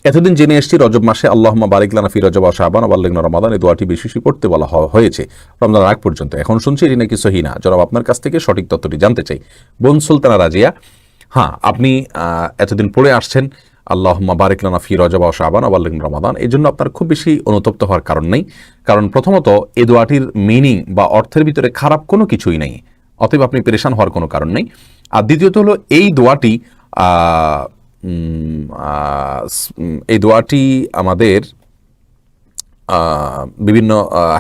এতদিন জেনে এসেছি রজব মাসে আল্লাহুম্মা বারিক লানা ফি রজব ওয়া শাবান ওয়া বাল্লিগনা রমাদান, এই দোয়াটি বেশি বেশি পড়তে বলা হয়েছে রমজানের আগ পর্যন্ত। এখন শুনছি এটি নাকি সহিহ না। জনাব আপনার কাছ থেকে সঠিক তথ্যটি জানতে চাই। বোন সুলতানা রাজিয়া, হ্যাঁ, আপনি এতদিন পড়ে আসছেন আল্লাহুম্মা বারিক লানা ফি রজব ওয়া শাবান ওয়া বাল্লিগনা রমাদান, এই জন্য আপনার খুব বেশি অনুতপ্ত হওয়ার কারণ নেই। কারণ প্রথমত এই দোয়াটির মিনিং বা অর্থের ভিতরে খারাপ কোনো কিছুই নেই, অতএব আপনি পেরেশান হওয়ার কোনো কারণ নেই। আর দ্বিতীয়ত হলো এই দোয়াটি আমাদের বিভিন্ন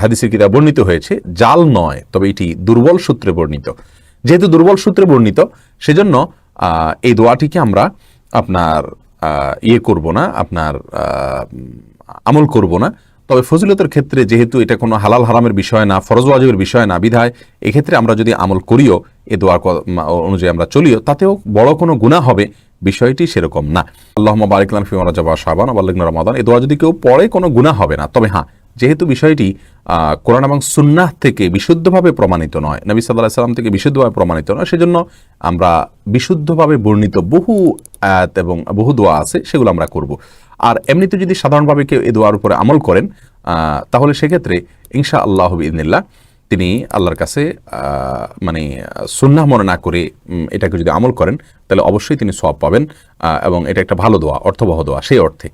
হাদিসের কিতাব বর্ণিত হয়েছে, জাল নয়, তবে এটি দুর্বল সূত্রে বর্ণিত। যেহেতু দুর্বল সূত্রে বর্ণিত, সেজন্য এই দোয়াটিকে আমরা আপনার করব না, আপনার আমল করব না। তবে ফজিলতের ক্ষেত্রে যেহেতু এটা কোনো হালাল হারামের বিষয় না, ফরজ ওয়াজিবের বিষয় না, বিধায় এক্ষেত্রে আমরা যদি আমল করিও, এ দোয়া অনুযায়ী আমরা চলিও, তাতেও বড় কোনো গুনাহ হবে বিষয়টি সেরকম না। আল্লাহুম্মা বারিক লানা ফি রজব ওয়া শাবান ওয়া বাল্লিগনা রমাদান, এই দোয়া যদি কেউ পড়ে কোনো গুনাহ হবে না। তবে হ্যাঁ, যেহেতু বিষয়টি কোরআন এবং সুন্নাহ থেকে বিশুদ্ধভাবে প্রমাণিত নয়, নবী সাল্লাল্লাহু আলাইহি সাল্লাম থেকে বিশুদ্ধভাবে প্রমাণিত নয়, সেজন্য আমরা বিশুদ্ধভাবে বর্ণিত বহু আয়াত এবং বহু দোয়া আছে, সেগুলো আমরা করব। আর এমনিতে যদি সাধারণভাবে কেউ এই দোয়ার উপরে আমল করেন, তাহলে সেক্ষেত্রে ইনশাআল্লাহ বিইذনিল্লাহ তিনি আল্লাহর কাছে মানে সুন্নাহ মনে না করে এটাকে যদি আমল করেন, তাহলে অবশ্যই তিনি সওয়াব পাবেন, এবং এটা একটা ভালো দোয়া, অর্থবহ দোয়া সেই অর্থে।